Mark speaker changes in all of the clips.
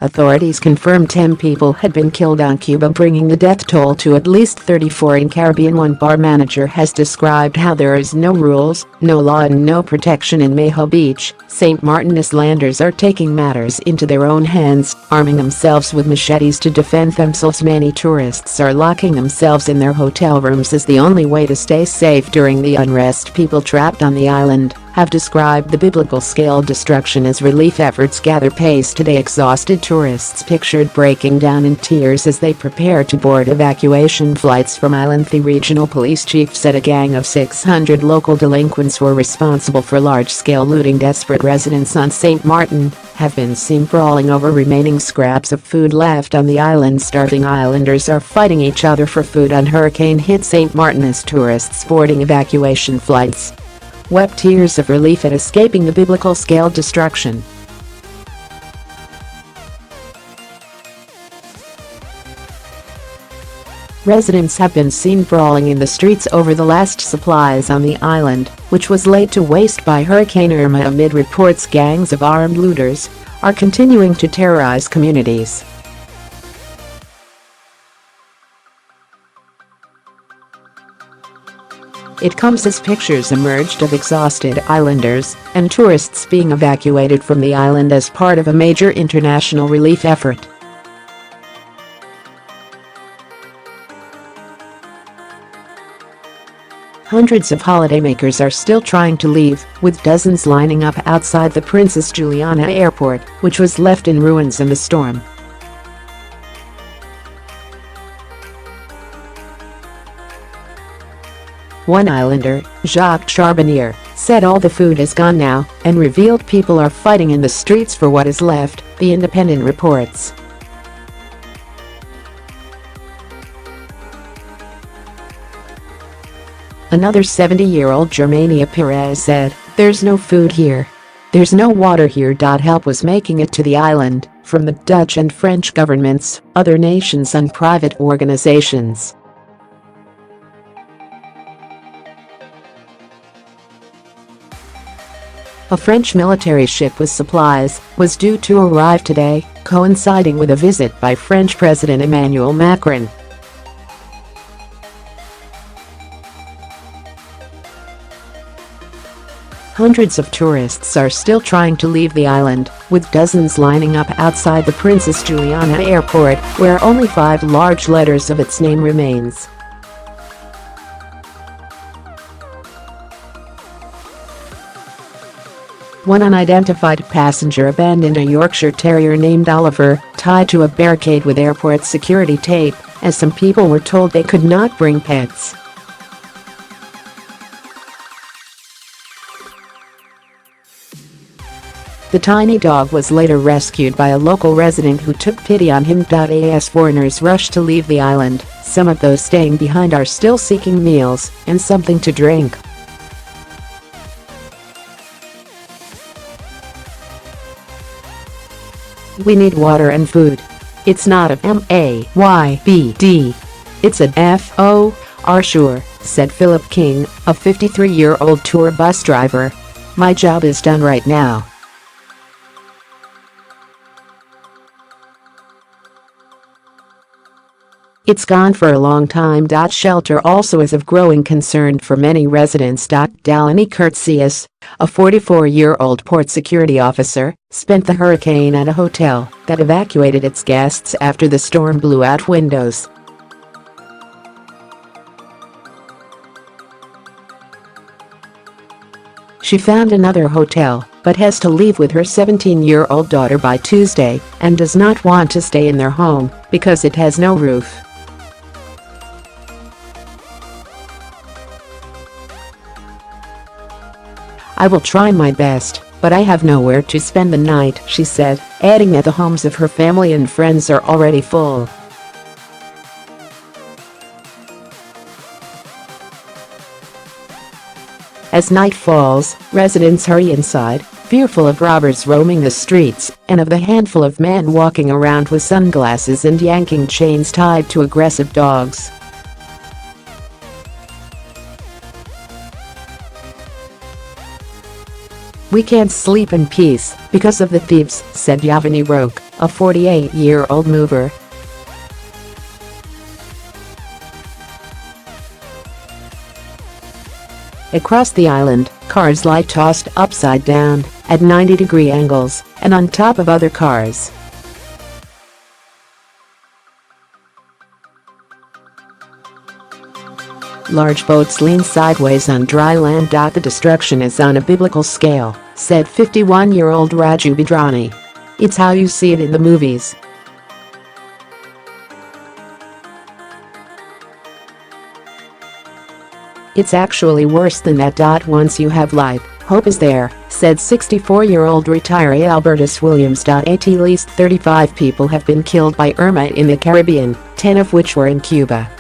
Speaker 1: Authorities confirmed 10 people had been killed on Cuba, bringing the death toll to at least 34. In CaribbeanOne bar manager has described how there is no rules, no law and no protection in Maho Beach. St. MartinIslanders are taking matters into their own hands, arming themselves with machetes to defend themselves. Many tourists are locking themselves in their hotel rooms as the only way to stay safe during the unrest. People trapped on the island have described the biblical-scale destruction as relief efforts gather pace. Today, exhausted tourists pictured breaking down in tears as they prepare to board evacuation flights from islandThe. Regional police chief said a gang of 600 local delinquents were responsible for large-scale looting. Desperate residents on St. Martin have been seen brawling over remaining scraps of food left on the island. Starving islanders are fighting each other for food on hurricane hit St. Martin as tourists boarding evacuation flights wept tears of relief at escaping the biblical-scale destruction. Residents have been seen brawling in the streets over the last supplies on the island, which was laid to waste by Hurricane Irma. Amid reports gangs of armed looters are continuing to terrorize communities. It comes as pictures emerged of exhausted islanders and tourists being evacuated from the island as part of a major international relief effort. Hundreds of holidaymakers are still trying to leave, with dozens lining up outside the Princess Juliana Airport, which was left in ruins in the storm. One islander, Jacques Charbonnier, said all the food is gone now and revealed people are fighting in the streets for what is left, The Independent reports. Another 70-year-old Germania Perez said, "There's no food here. There's no water here." Help was making it to the island from the Dutch and French governments, other nations and private organizations. A French military ship with supplies was due to arrive today, coinciding with a visit by French President Emmanuel Macron. Hundreds of tourists are still trying to leave the island, with dozens lining up outside the Princess Juliana Airport, where only 5 large letters of its name remains. One unidentified passenger abandoned a Yorkshire Terrier named Oliver, tied to a barricade with airport security tape, as some people were told they could not bring pets. The tiny dog was later rescued by a local resident who took pity on him.As. Foreigners rushed to leave the island. Some of those staying behind are still seeking meals and something to drink. "We need water and food. It's not a MAYBD. It's an FOR sure," said Phillip King, a 53-year-old tour bus driver. "My job is done right now." It's gone for a long time. Shelter also is of growing concern for many residents. Dalaney Curtsius, a 44-year-old port security officer, spent the hurricane at a hotel that evacuated its guests after the storm blew out windows. She found another hotel, but has to leave with her 17-year-old daughter by Tuesday and does not want to stay in their home because it has no roof. "I will try my best, but I have nowhere to spend the night," she said, adding that the homes of her family and friends are already full. As night falls, residents hurry inside, fearful of robbers roaming the streets and of the handful of men walking around with sunglasses and yanking chains tied to aggressive dogs. "We can't sleep in peace because of the thieves," said Yavani Roque, a 48-year-old mover. Across the island, cars lie tossed upside down, at 90-degree angles, and on top of other cars. Large boats lean sideways on dry land. The destruction is on a biblical scale, said 51-year-old Raju Bidrani. It's how you see it in the movies. It's actually worse than that. Once you have life, hope is there, said 64-year-old retiree Albertus Williams. At least 35 people have been killed by Irma in the Caribbean, 10 of which were in Cuba.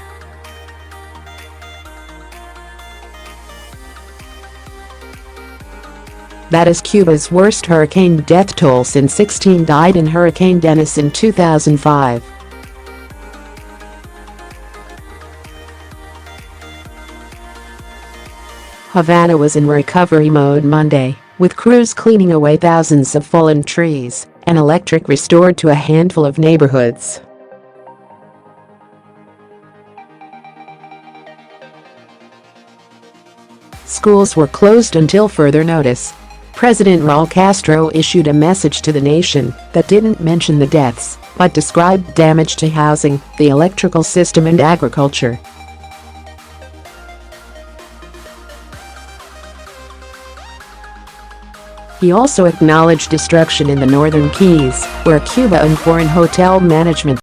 Speaker 1: That is Cuba's worst hurricane death toll since 16 died in Hurricane Dennis in 2005. Havana was in recovery mode Monday, with crews cleaning away thousands of fallen trees and electric restored to a handful of neighborhoods. Schools were closed until further notice. President Raul Castro issued a message to the nation that didn't mention the deaths, but described damage to housing, the electrical system and agriculture. He also acknowledged destruction in the northern Keys, where Cuba and foreign hotel management